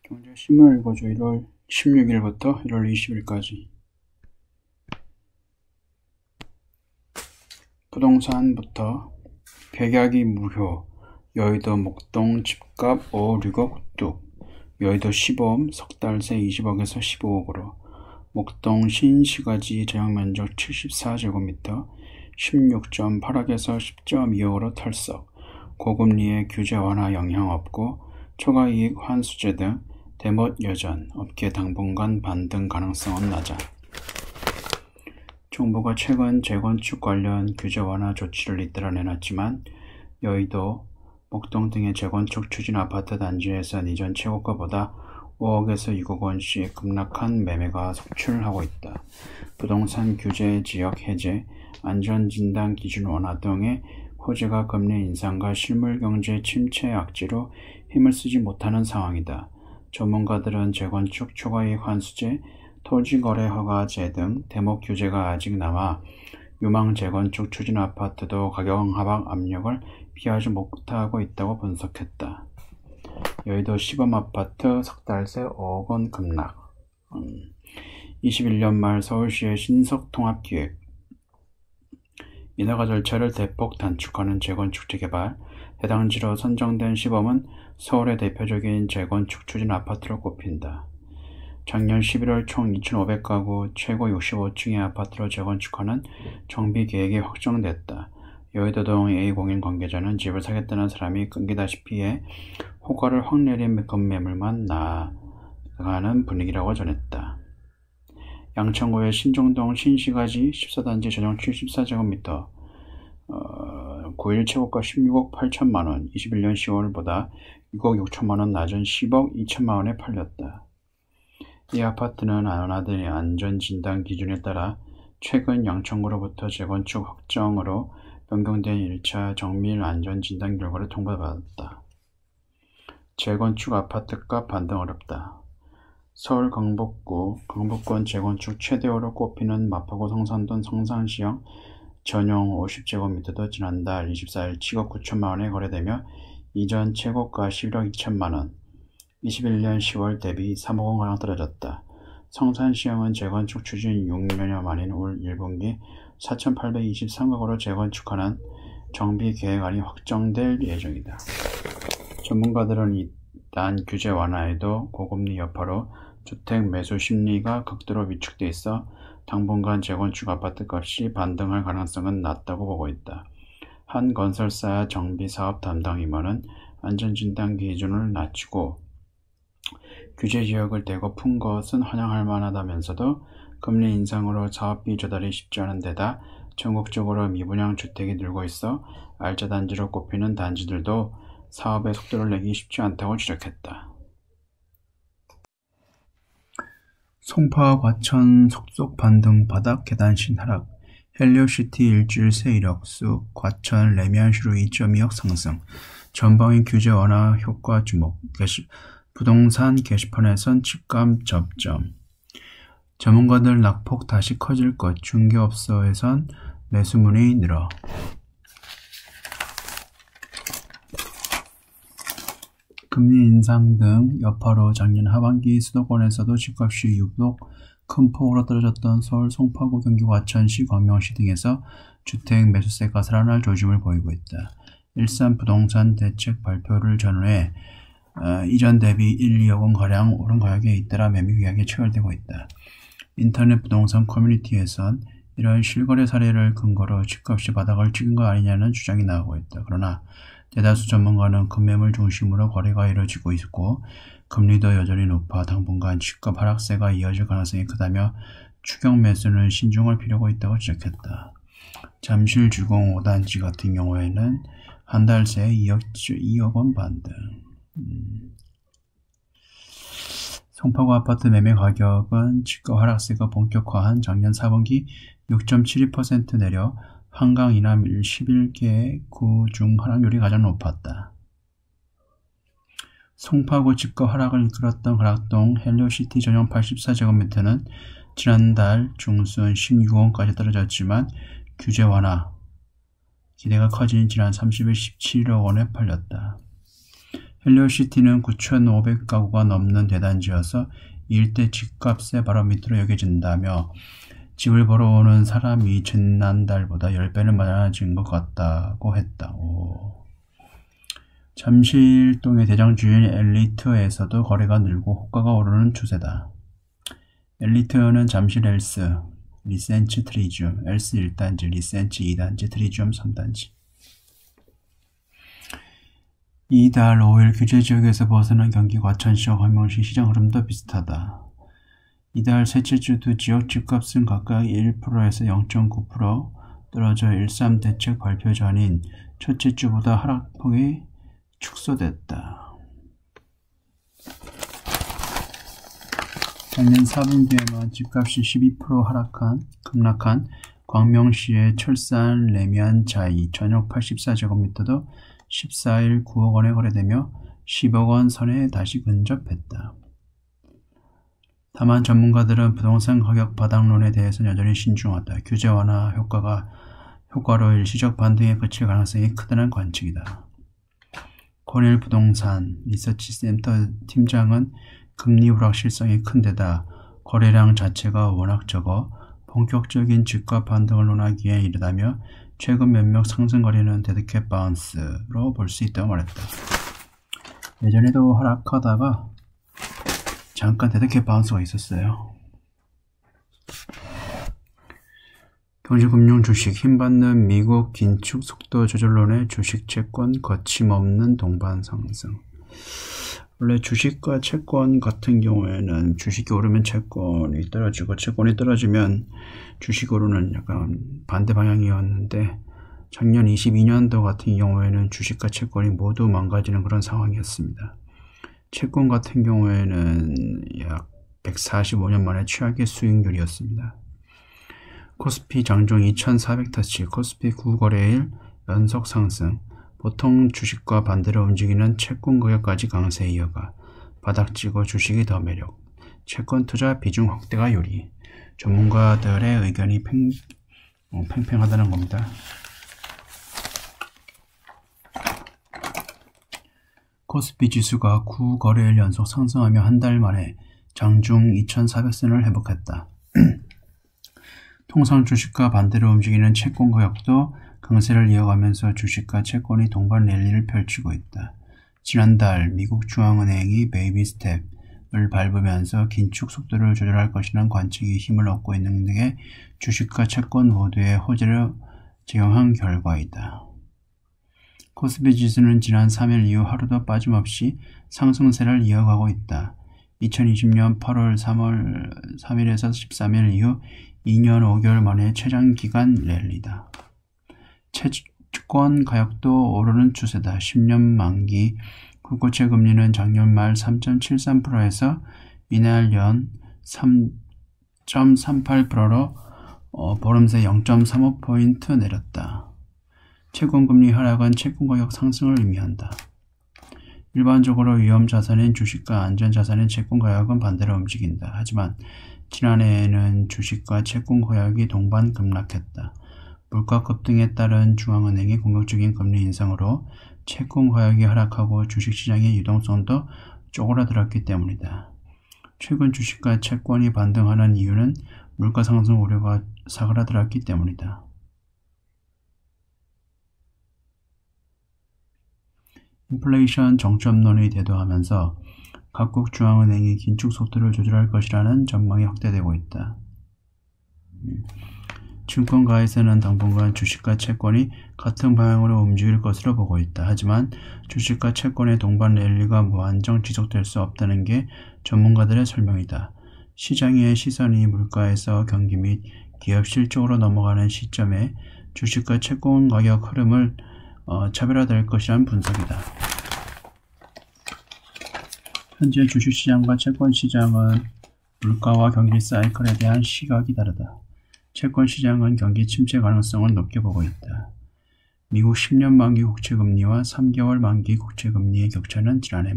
경제신문 읽어줘. 1월 16일부터 1월 20일까지. 부동산부터 백약이 무효. 여의도 목동 집값 5, 6억 뚝. 여의도 15억, 석 달 새 20억에서 15억으로. 목동 신시가지 전용면적 74제곱미터 16.8억에서 10.2억으로 털썩. 고금리의 규제 완화 영향 없고 초과이익 환수제 등 대못 여전, 업계 당분간 반등 가능성은 낮아. 정부가 최근 재건축 관련 규제 완화 조치를 잇따라 내놨지만 여의도, 목동 등의 재건축 추진 아파트 단지에선 이전 최고가보다 5억에서 6억 원씩 급락한 매매가 속출하고 있다. 부동산 규제 지역 해제, 안전진단 기준 완화 등의 호재가 금리 인상과 실물경제 침체 악재로 힘을 쓰지 못하는 상황이다. 전문가들은 재건축 초과이익 환수제, 토지거래 허가제 등 대목 규제가 아직 남아 유망 재건축 추진 아파트도 가격 하락 압력을 피하지 못하고 있다고 분석했다. 여의도 시범 아파트 석 달 새 5억 원 급락. 21년 말 서울시의 신석 통합기획. 인허가 절차를 대폭 단축하는 재건축 재개발. 해당지로 선정된 시범은 서울의 대표적인 재건축 추진 아파트로 꼽힌다. 작년 11월 총 2,500가구 최고 65층의 아파트로 재건축하는 정비 계획이 확정됐다. 여의도동 A공인 관계자는 집을 사겠다는 사람이 끊기다시피 해 호가를 확 내린 급매물만 나가는 분위기라고 전했다. 양천구의 신정동 신시가지 14단지 전용 74제곱미터 9일 최고가 16억 8천만원, 21년 10월보다 6억 6천만원 낮은 10억 2천만원에 팔렸다. 이 아파트는 완화된 안전진단 기준에 따라 최근 양천구로부터 재건축 확정으로 변경된 1차 정밀 안전진단 결과를 통보받았다. 재건축 아파트값 반등 어렵다. 서울 강북권 재건축 최대호로 꼽히는 마포구 성산동 성산시형 전용 50제곱미터도 지난달 24일 7억 9천만원에 거래되며 이전 최고가 11억 2천만원, 21년 10월 대비 3억 원가량 떨어졌다. 성산시형은 재건축 추진 6년여 만인 올 1분기 4,823가구로 재건축하는 정비 계획안이 확정될 예정이다. 전문가들은 이단 규제 완화에도 고금리 여파로 주택 매수 심리가 극도로 위축돼 있어 당분간 재건축 아파트 값이 반등할 가능성은 낮다고 보고 있다. 한 건설사 정비사업 담당 임원은 안전진단 기준을 낮추고 규제 지역을 대거 푼 것은 환영할 만하다면서도 금리 인상으로 사업비 조달이 쉽지 않은 데다 전국적으로 미분양 주택이 늘고 있어 알짜 단지로 꼽히는 단지들도 사업의 속도를 내기 쉽지 않다고 지적했다. 송파 과천 속속 반등 바닥 계단신 하락. 헬리오시티 일주일 새 이력수 과천 레미안시로 2.2억 상승. 전방위 규제 완화 효과 주목. 부동산 게시판에선 집값 접점. 전문가들 낙폭 다시 커질 것. 중개업소에선 매수문이 늘어. 금리 인상 등 여파로 작년 하반기 수도권에서도 집값이 유독 큰 폭으로 떨어졌던 서울 송파구 경기 과천시 광명시 등에서 주택 매수세가 살아날 조짐을 보이고 있다. 일산 부동산 대책 발표를 전후해 이전 대비 1, 2억 원가량 오른 가격에 잇따라 매매 계약이 체결되고 있다. 인터넷 부동산 커뮤니티에선 이런 실거래 사례를 근거로 집값이 바닥을 찍은 거 아니냐는 주장이 나오고 있다. 그러나 대다수 전문가는 급매물 중심으로 거래가 이뤄지고 있고 금리도 여전히 높아 당분간 집값 하락세가 이어질 가능성이 크다며 추격 매수는 신중할 필요가 있다고 지적했다. 잠실 주공 5단지 같은 경우에는 한 달 새 2억 원 반등. 송파구 아파트 매매 가격은 집값 하락세가 본격화한 작년 4분기 6.72% 내려 한강 이남 11개 구 중 하락률이 가장 높았다. 송파구 집값 하락을 이끌었던 가락동 헬리오시티 전용 84제곱미터는 지난달 중순 16억원까지 떨어졌지만 규제 완화 기대가 커진 지난 30일 17억 원에 팔렸다. 헬리오시티는 9,500가구가 넘는 대단지여서 일대 집값의 바로미터로 여겨진다며 집을 보러 오는 사람이 지난달보다 10배는 많아진 것 같다고 했다. 잠실동의 대장주인 엘리트에서도 거래가 늘고 호가가 오르는 추세다. 엘리트는 잠실 엘스, 리센츠 트리지움, 엘스 1단지, 리센츠 2단지, 트리지움 3단지. 이달 5일 규제지역에서 벗어난 경기 과천시와 광명시 시장 흐름도 비슷하다. 이달 셋째 주 두 지역 집값은 각각 1%에서 0.9% 떨어져 1.3 대책 발표 전인 첫째 주보다 하락폭이 축소됐다. 작년 4분기에만 집값이 12% 급락한 광명시의 철산 레미안 자이 전용 84제곱미터도 14일 9억 원에 거래되며 10억 원 선에 다시 근접했다. 다만 전문가들은 부동산 가격 바닥론에 대해서는 여전히 신중하다. 규제 완화 효과로 일시적 반등에 그칠 가능성이 크다는 관측이다. 권일 부동산 리서치 센터 팀장은 금리 불확실성이 큰 데다 거래량 자체가 워낙 적어 본격적인 집값 반등을 논하기엔 이르다며 최근 몇몇 상승 거래는 데드캣 바운스로 볼 수 있다고 말했다. 예전에도 하락하다가 잠깐 데드캣 바운스가 있었어요. 경제금융 주식 힘받는 미국 긴축 속도 조절론의 주식 채권 거침없는 동반 상승. 원래 주식과 채권 같은 경우에는 주식이 오르면 채권이 떨어지고 채권이 떨어지면 주식이 오르는 약간 반대 방향이었는데 작년 22년도 같은 경우에는 주식과 채권이 모두 망가지는 그런 상황이었습니다. 채권 같은 경우에는 약 145년 만에 최악의 수익률이었습니다. 코스피 장중 2400터치, 코스피 9거래일 연속 상승, 보통 주식과 반대로 움직이는 채권 가격까지 강세에 이어가 바닥지고 주식이 더 매력, 채권 투자 비중 확대가 요리. 전문가들의 의견이 팽팽하다는 겁니다. 코스피 지수가 9거래일 연속 상승하며 한 달 만에 장중 2400선을 회복했다. 통상 주식과 반대로 움직이는 채권 가격도 강세를 이어가면서 주식과 채권이 동반 랠리를 펼치고 있다. 지난달 미국 중앙은행이 베이비 스텝을 밟으면서 긴축 속도를 조절할 것이라는 관측이 힘을 얻고 있는 등의 주식과 채권 모두의 호재를 적용한 결과이다. 코스피 지수는 지난 3일 이후 하루도 빠짐없이 상승세를 이어가고 있다. 2020년 8월 3일에서 13일 이후 2년 5개월 만에 최장기간 랠리다. 채권 가격도 오르는 추세다. 10년 만기 국고채 금리는 작년 말 3.73%에서 이날 연 3.38%로 보름 새 0.35포인트 내렸다. 채권금리 하락은 채권가격 상승을 의미한다. 일반적으로 위험자산인 주식과 안전자산인 채권가격은 반대로 움직인다. 하지만 지난해에는 주식과 채권가격이 동반 급락했다. 물가 급등에 따른 중앙은행의 공격적인 금리 인상으로 채권가격이 하락하고 주식시장의 유동성도 쪼그라들었기 때문이다. 최근 주식과 채권이 반등하는 이유는 물가 상승 우려가 사그라들었기 때문이다. 인플레이션 정점론이 대두하면서 각국 중앙은행이 긴축 속도를 조절할 것이라는 전망이 확대되고 있다. 증권가에서는 당분간 주식과 채권이 같은 방향으로 움직일 것으로 보고 있다. 하지만 주식과 채권의 동반 랠리가 무한정 지속될 수 없다는 게 전문가들의 설명이다. 시장의 시선이 물가에서 경기 및 기업 실적으로 넘어가는 시점에 주식과 채권 가격 흐름을 차별화될 것이라는 분석이다. 현재 주식시장과 채권시장은 물가와 경기 사이클에 대한 시각이 다르다. 채권시장은 경기 침체 가능성을 높게 보고 있다. 미국 10년 만기 국채금리와 3개월 만기 국채금리의 격차는 지난해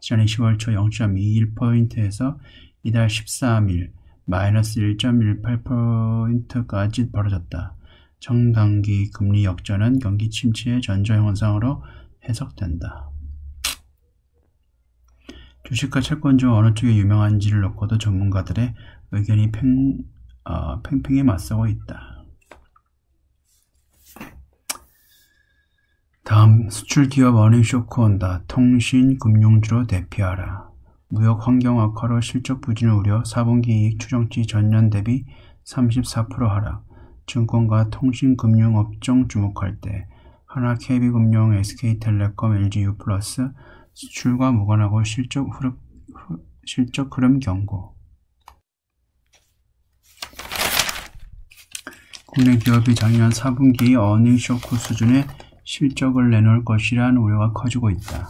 10월 초 0.21포인트에서 이달 13일 마이너스 1.18포인트까지 벌어졌다. 정단기 금리 역전은 경기 침체의 전조 현상으로 해석된다. 주식과 채권 중 어느 쪽이 유명한지를 놓고도 전문가들의 의견이 팽팽히 맞서고 있다. 다음, 수출기업 어닝 쇼크 온다. 통신, 금융주로 대피하라. 무역 환경 악화로 실적 부진을 우려 4분기 이익 추정치 전년 대비 34% 하락. 증권과 통신, 금융 업종 주목할 때 하나 KB금융, SK텔레콤, LGU+, 수출과 무관하고 실적 흐름 경고. 국내 기업이 작년 4분기 어닝 쇼크 수준의 실적을 내놓을 것이라는 우려가 커지고 있다.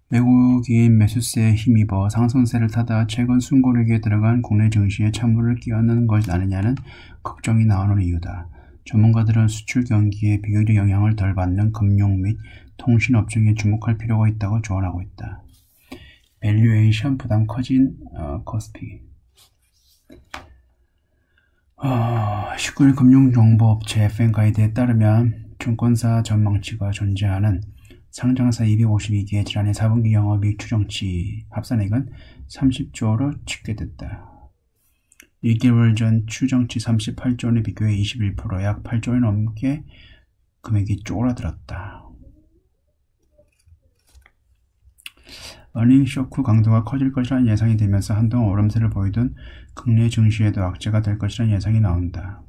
외국인 매수세에 힘입어 상승세를 타다가 최근 숨고르기에 들어간 국내 증시에 찬물을 끼얹는 것이 아니냐는 걱정이 나오는 이유다. 전문가들은 수출 경기에 비교적 영향을 덜 받는 금융 및 통신 업종에 주목할 필요가 있다고 조언하고 있다. 밸류에이션 부담 커진 코스피. 19일 금융정보업체 FN가이드에 따르면 증권사 전망치가 존재하는 상장사 252개의 지난해 4분기 영업이익 추정치 합산액은 30조로 집계됐다. 1개월 전 추정치 38조 원에 비교해 21%, 약 8조 원 넘게 금액이 쪼그라들었다. 어닝 쇼크 강도가 커질 것이라는 예상이 되면서 한동안 오름세를 보이던 국내 증시에도 악재가 될 것이라는 예상이 나온다.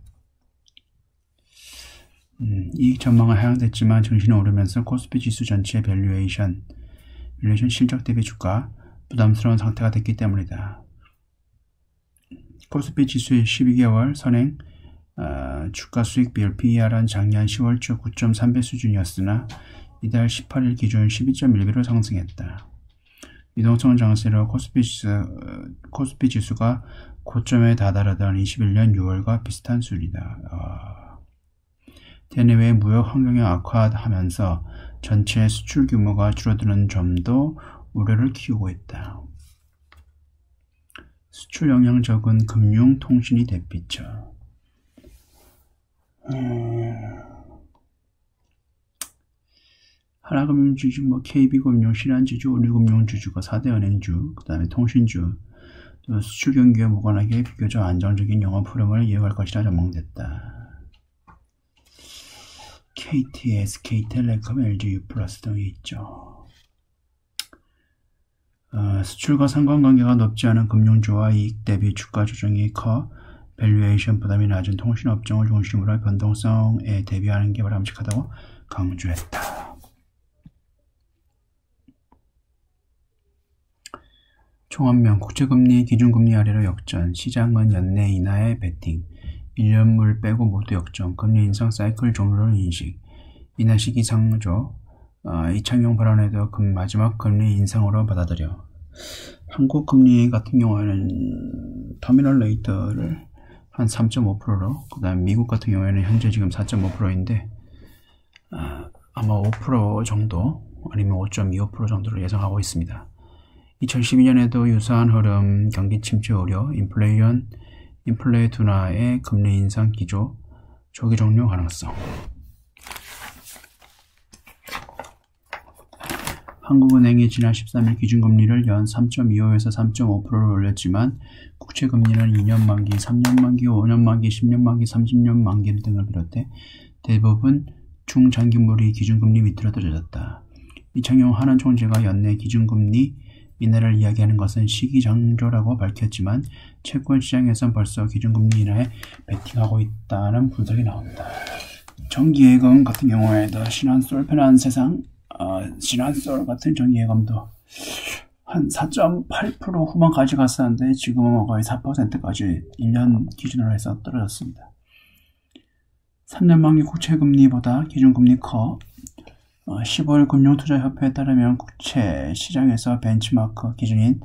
이익 전망은 하향됐지만 증시는 오르면서 코스피 지수 전체의 밸류에이션 실적 대비 주가 부담스러운 상태가 됐기 때문이다. 코스피 지수의 12개월 선행 주가 수익 비율 PER은 작년 10월 초 9.3배 수준이었으나 이달 18일 기준 12.1배로 상승했다. 유동성 장세로 코스피 지수가 고점에 다다르던 21년 6월과 비슷한 수준이다. 대내외 무역 환경이 악화하면서 전체 수출 규모가 줄어드는 점도 우려를 키우고 있다. 수출 영향 적은 금융, 통신이 대피처. 하나금융주주, KB금융, 신한주주, 우리금융주주가 4대 은행주, 그 다음에 통신주, 또 수출 경기와 무관하게 비교적 안정적인 영업 흐름을 이어갈 것이라 전망됐다. KT, SK텔레콤, LGU+ 등이 있죠. 수출과 상관관계가 높지 않은 금융주와 이익 대비 주가 조정이 커 밸류에이션 부담이 낮은 통신업종을 중심으로 변동성에 대비하는 게 바람직하다고 강조했다. 총안면 국채금리 기준금리 아래로 역전, 시장은 연내 인하에 베팅, 1년물 빼고 모두 역전, 금리 인상 사이클 종료를 인식, 인하 시기 상조, 이창용 발언에도 마지막 금리 인상으로 받아들여. 한국 금리 같은 경우에는 터미널 레이트를 한 3.5%로, 그 다음 미국 같은 경우에는 현재 지금 4.5%인데 아마 5% 정도 아니면 5.25% 정도를 예상하고 있습니다. 2012년에도 유사한 흐름, 경기 침체 우려, 인플레 둔화의 금리 인상 기조, 조기 종료 가능성. 한국은행이 지난 13일 기준금리를 연 3.25에서 3.5%를 올렸지만 국채금리는 2년 만기, 3년 만기, 5년 만기, 10년 만기, 30년 만기 등을 비롯해 대부분 중장기물이 기준금리 밑으로 떨어졌다. 이창용 한은 총재가 연내 기준금리 인하를 이야기하는 것은 시기장조라고 밝혔지만 채권 시장에선 벌써 기준금리 인하에 베팅하고 있다는 분석이 나온다. 정기예금 같은 경우에도 신한솔 편한세상 신한솔 같은 정기예금도 한 4.8% 후반까지 갔었는데 지금은 거의 4%까지 1년 기준으로 해서 떨어졌습니다. 3년 만기 국채금리보다 기준금리 커 15일 금융투자협회에 따르면 국채 시장에서 벤치마크 기준인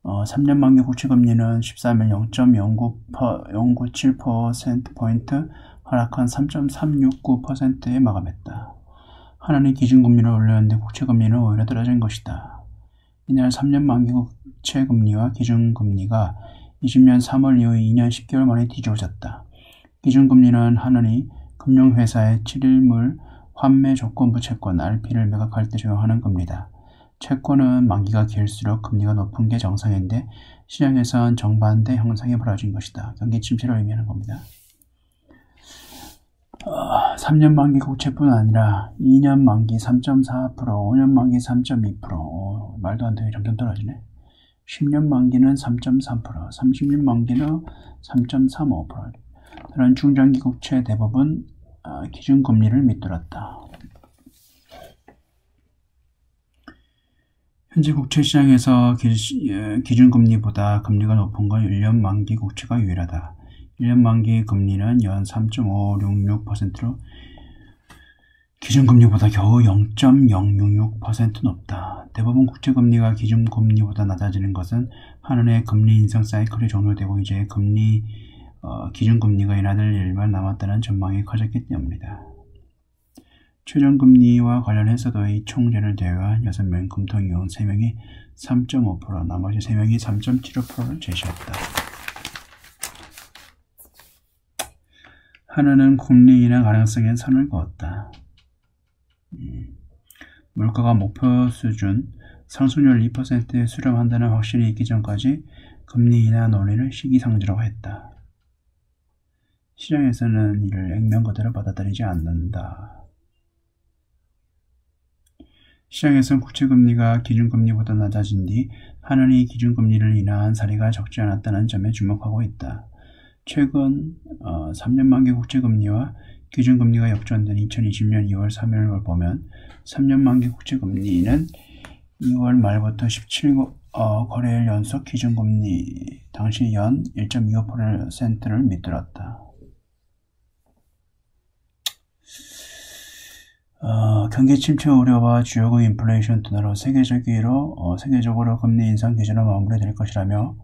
3년 만기 국채금리는 13일 0.097%포인트 하락한 3.369%에 마감했다. 하나는 기준금리를 올렸는데 국채금리는 오히려 떨어진 것이다. 이날 3년 만기 국채금리와 기준금리가 20년 3월 이후 2년 10개월 만에 뒤집어졌다. 기준금리는 하나니 금융회사의 7일물 환매 조건부 채권 RP를 매각할 때 적용하는 금리다. 채권은 만기가 길수록 금리가 높은 게 정상인데 시장에선 정반대 현상이 벌어진 것이다. 경기 침체를 의미하는 겁니다. 3년 만기 국채뿐 아니라 2년 만기 3.4%, 5년 만기 3.2%, 말도 안 되게 점점 떨어지네. 10년 만기는 3.3%, 30년 만기는 3.35%. 다른 중장기 국채 대부분 기준금리를 밑돌았다. 현재 국채시장에서 기준금리보다 금리가 높은 건 1년 만기 국채가 유일하다. 1년 만기 금리는 연 3.566%로 기준금리보다 겨우 0.066% 높다. 대부분 국채금리가 기준금리보다 낮아지는 것은 한은의 금리 인상 사이클이 종료되고 이제 기준금리가 인하될 일만 남았다는 전망이 커졌기 때문이다. 최저금리와 관련해서도 이 총재를 제외한 6명, 금통위원 3명이 3.5%, 나머지 3명이 3.75%를 제시했다. 한은은 금리 인하 가능성에 선을 그었다. 물가가 목표 수준 상승률 2%에 수렴한다는 확신이 있기 전까지 금리 인하 논의를 시기상조라고 했다. 시장에서는 이를 액면 그대로 받아들이지 않는다. 시장에서는 국채금리가 기준금리보다 낮아진 뒤 한은이 기준금리를 인하한 사례가 적지 않았다는 점에 주목하고 있다. 최근 3년 만기 국채금리와 기준금리가 역전된 2020년 2월 3일을 보면 3년 만기 국채금리는 2월 말부터 17거래일 연속 기준금리 당시 연 1.25%를 밑돌았다. 경기 침체 우려와 주요국 인플레이션 둔화로 세계적으로 금리 인상 기준은 마무리될 것이라며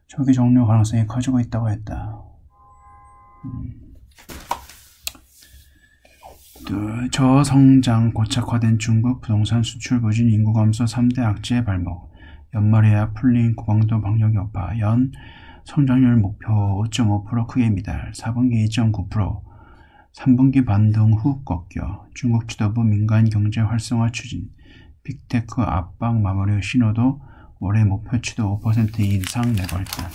조기 종료 가능성이 커지고 있다고 했다. 저성장 고착화된 중국 부동산 수출 부진 인구 감소 3대 악재의 발목 연말에야 풀린 고강도 방역 여파 연 성장률 목표 5.5% 크게 미달 4분기 2.9% 3분기 반등 후 꺾여 중국 지도부 민간 경제 활성화 추진 빅테크 압박 마무리 신호도 올해 목표치도 5% 이상 내걸다.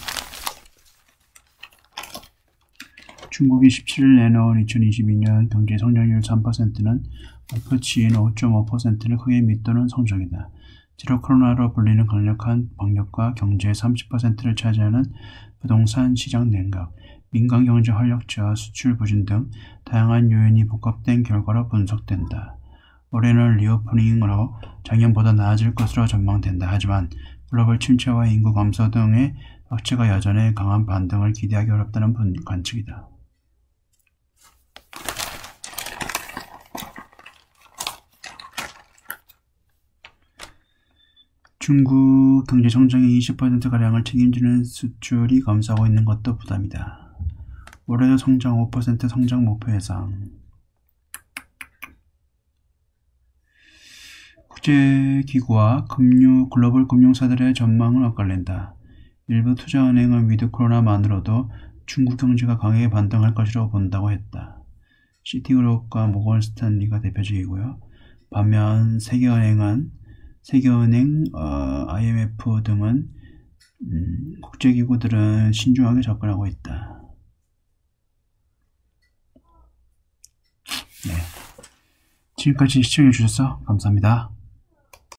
중국이 17일 내놓은 2022년 경제 성장률 3%는 목표치인 5.5%를 크게 밑도는 성적이다. 제로 코로나로 불리는 강력한 방역과 경제의 30%를 차지하는 부동산 시장 냉각, 민간 경제 활력 저하, 수출 부진 등 다양한 요인이 복합된 결과로 분석된다. 올해는 리오프닝으로 작년보다 나아질 것으로 전망된다. 하지만 글로벌 침체와 인구 감소 등의 악재가 여전히 강한 반등을 기대하기 어렵다는 관측이다. 중국 경제 성장의 20%가량을 책임지는 수출이 감소하고 있는 것도 부담이다. 올해도 성장 5% 성장 목표 예상. 국제기구와 글로벌 금융사들의 전망을 엇갈린다. 일부 투자은행은 위드 코로나만으로도 중국 경제가 강하게 반등할 것이라고 본다고 했다. 시티그룹과 모건 스탠리가 대표적이고요. 반면 세계은행, IMF 등은 국제기구들은 신중하게 접근하고 있다. 네. 지금까지 시청해주셔서 감사합니다.